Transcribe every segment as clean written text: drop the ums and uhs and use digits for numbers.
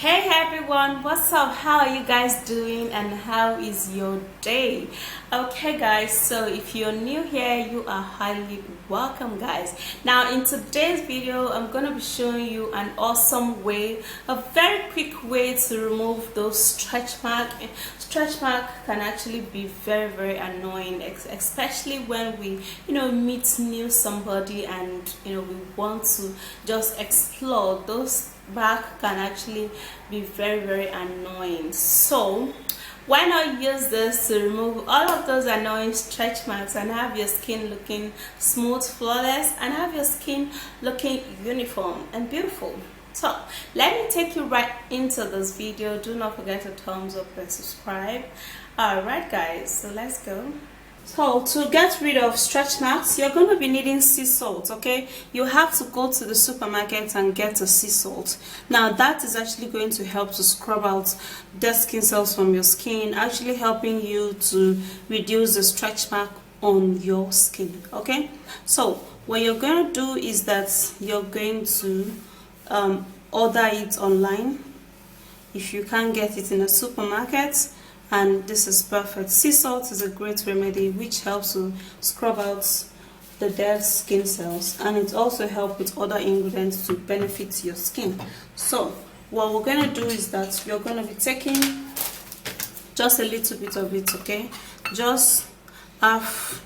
Hey everyone, what's up? How are you guys doing and how is your day? Okay guys, so if you're new here, you are highly welcome guys. Now in today's video, I'm going to be showing you an awesome way, a very quick way to remove those stretch marks. Stretch mark can actually be very annoying, especially when we meet new somebody and we want to just explore those back can actually be very annoying. So why not use this to remove all of those annoying stretch marks and have your skin looking smooth, flawless, and have your skin looking uniform and beautiful. So let me take you right into this video. Do not forget to thumbs up and subscribe. Alright guys, so let's go. So to get rid of stretch marks, you're going to be needing sea salt. Okay, you have to go to the supermarket and get a sea salt. Now that is actually going to help to scrub out dead skin cells from your skin, actually helping you to reduce the stretch mark on your skin. Okay, so what you're going to do is that you're going to order it online if you can't get it in a supermarket. And this is perfect. Sea salt is a great remedy which helps to scrub out the dead skin cells, and it also helps with other ingredients to benefit your skin. So what we're going to do is that you're going to be taking just a little bit of it, okay, just half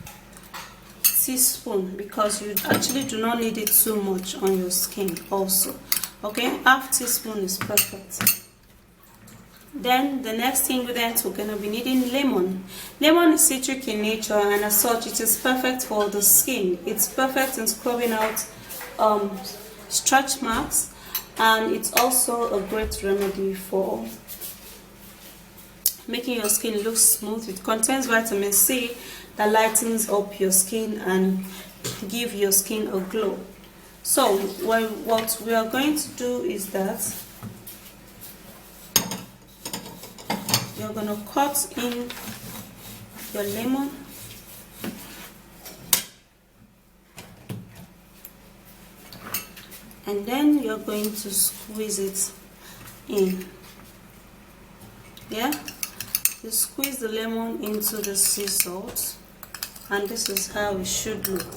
teaspoon, because you actually do not need it too much on your skin also. Okay, half teaspoon is perfect. Then the next ingredient, we're going to be needing lemon. Lemon is citric in nature, and as such it is perfect for the skin. It's perfect in scrubbing out stretch marks, and it's also a great remedy for making your skin look smooth. It contains vitamin C that lightens up your skin and give your skin a glow. So what we are going to do is that you're going to cut in your lemon and then you're going to squeeze it in. Yeah, you squeeze the lemon into the sea salt, and this is how it should look.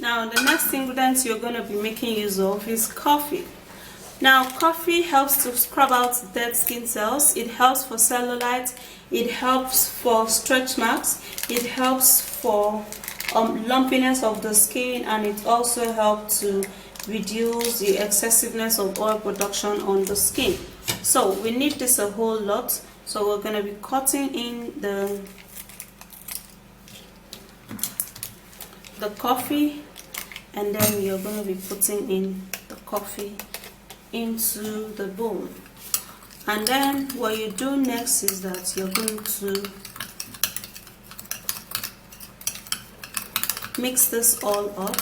Now the next ingredient you're going to be making use of is coffee. Now coffee helps to scrub out dead skin cells, it helps for cellulite, it helps for stretch marks, it helps for lumpiness of the skin, and it also helps to reduce the excessiveness of oil production on the skin. So we need this a whole lot, so we're going to be cutting in the coffee, and then you're going to be putting in the coffee into the bowl. And then what you do next is that you're going to mix this all up.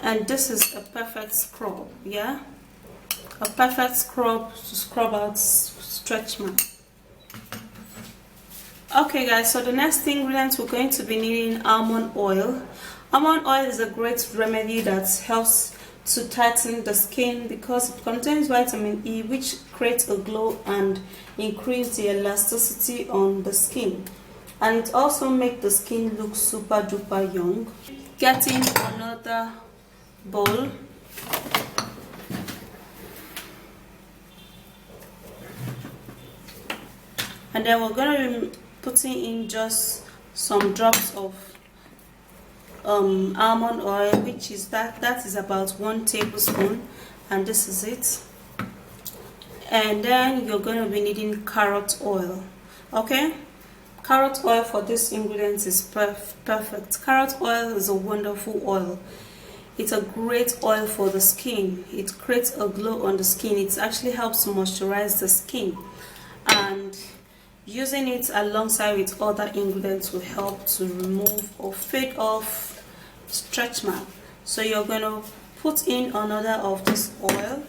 And this is a perfect scrub, yeah? A perfect scrub to scrub out stretch marks. Okay guys, so the next ingredient we're going to be needing almond oil. Almond oil is a great remedy that helps to tighten the skin because it contains vitamin E, which creates a glow and increase the elasticity on the skin, and it also makes the skin look super duper young. Getting another bowl, and then we're going to be putting in just some drops of almond oil, which is that is about 1 tablespoon, and this is it. And then you're going to be needing carrot oil. Okay, carrot oil for this ingredient is perfect. Carrot oil is a wonderful oil. It's a great oil for the skin. It creates a glow on the skin. It actually helps to moisturize the skin, and using it alongside with other ingredients will help to remove or fade off stretch mark. So you're going to put in another of this oil,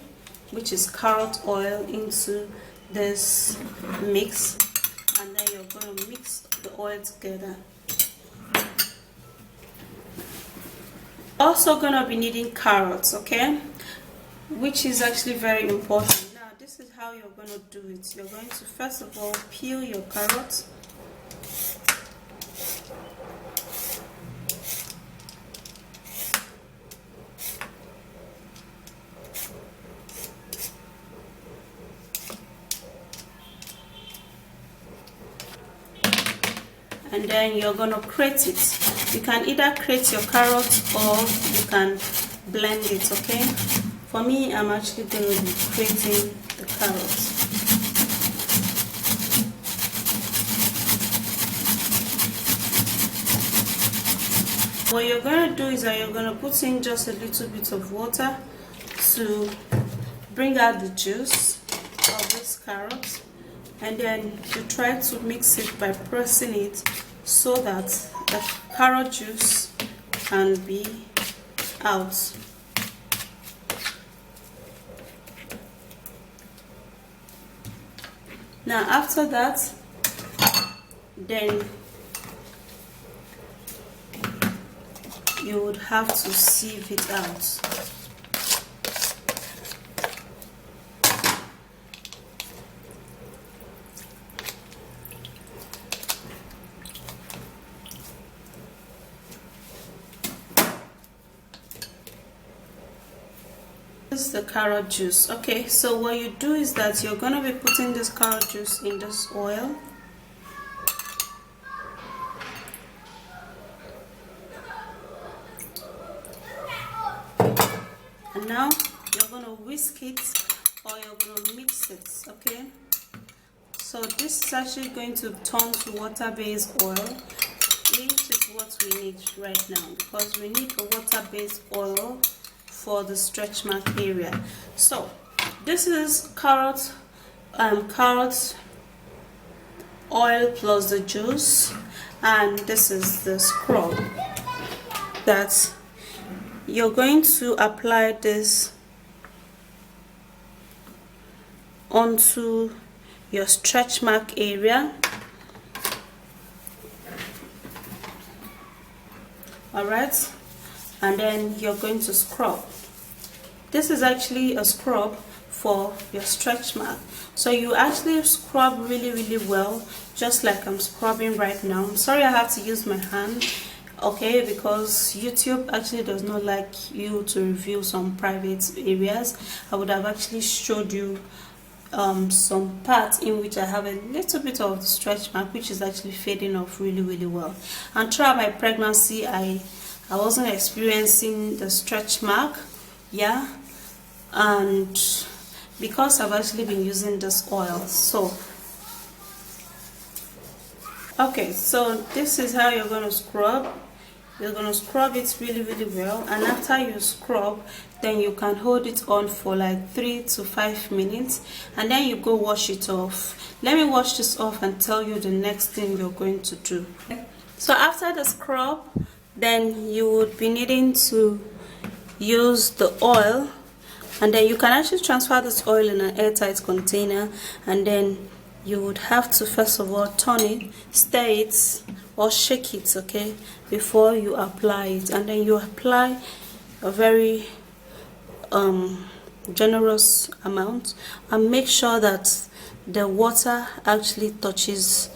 which is carrot oil, into this mix, and then you're going to mix the oil together. Also going to be needing carrots, okay, which is actually very important. Now this is how you're going to do it. You're going to first of all peel your carrots. And then you're going to grate it. You can either grate your carrots or you can blend it, okay? For me, I'm actually going to be grating the carrots. What you're going to do is that you're going to put in just a little bit of water to bring out the juice of this carrot, and then you try to mix it by pressing it so that the carrot juice can be out. Now after that, then you would have to sieve it out. This is the carrot juice. Okay, so what you do is that you're going to be putting this carrot juice in this oil. And now you're going to whisk it, or you're going to mix it, okay? So this is actually going to turn to water-based oil, which is what we need right now, because we need a water-based oil for the stretch mark area. So this is carrot oil plus the juice, and this is the scrub that you're going to apply this onto your stretch mark area. Alright, and then you're going to scrub. This is actually a scrub for your stretch mark, so you actually scrub really well, just like I'm scrubbing right now. I'm sorry I have to use my hand, okay, because YouTube actually does not like you to reveal some private areas. I would have actually showed you some parts in which I have a little bit of the stretch mark, which is actually fading off really well. And throughout my pregnancy, I wasn't experiencing the stretch mark, yeah, and because I've actually been using this oil. So okay, so this is how you're going to scrub. You're going to scrub it really well, and after you scrub, then you can hold it on for like 3 to 5 minutes, and then you go wash it off. Let me wash this off and tell you the next thing you're going to do. So after the scrub, then you would be needing to use the oil, and then you can actually transfer this oil in an airtight container, and then you would have to first of all turn it, stir it, or shake it, okay, before you apply it. And then you apply a very generous amount, and make sure that the water actually touches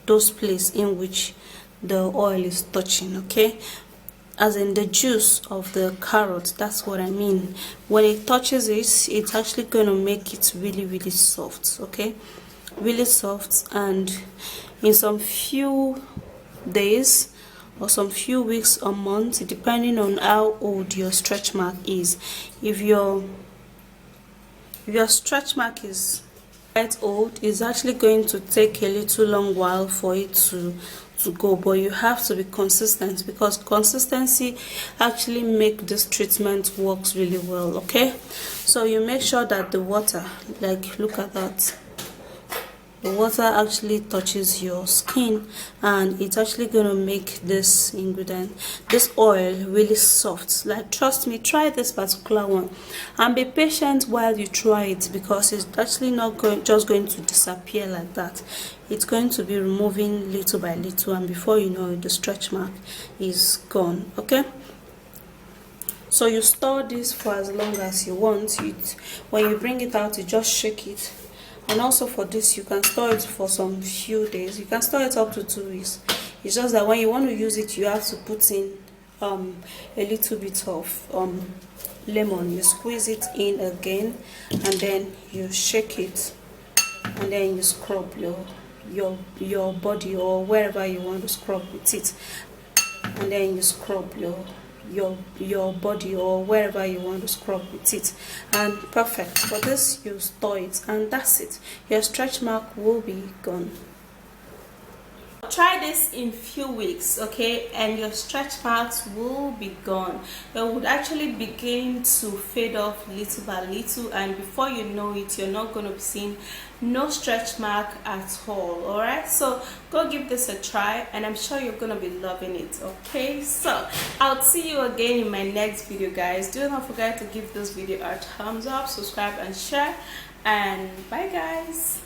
those places in which the oil is touching, okay, as in the juice of the carrot. That's what I mean. When it touches it, it's actually going to make it really soft, okay, really soft. And in some few days or some few weeks or months, depending on how old your stretch mark is, if your stretch mark is quite old, it's actually going to take a little long while for it to go, but you have to be consistent, because consistency actually make this treatment works really well, okay? So you make sure that the water, like, look at that, the water actually touches your skin, and it's actually gonna make this ingredient, this oil, really soft. Like, trust me, try this particular one and be patient while you try it, because it's actually not just going to disappear like that. It's going to be removing little by little, and before you know it, the stretch mark is gone. Okay, so you store this for as long as you want. When you bring it out, you just shake it. And also for this, you can store it for some few days. You can store it up to 2 weeks. It's just that when you want to use it, you have to put in a little bit of lemon. You squeeze it in again, and then you shake it, and then you scrub your body or wherever you want to scrub with it, and then you scrub your body or wherever you want to scrub with it. And perfect. For this, you store it, and that's it. Your stretch mark will be gone. Try this in few weeks, okay, and your stretch marks will be gone. They would actually begin to fade off little by little, and before you know it, you're not going to be seeing no stretch mark at all. All right, so go give this a try, and I'm sure you're going to be loving it. Okay, so I'll see you again in my next video, guys. Do not forget to give this video a thumbs up, subscribe and share, and bye guys.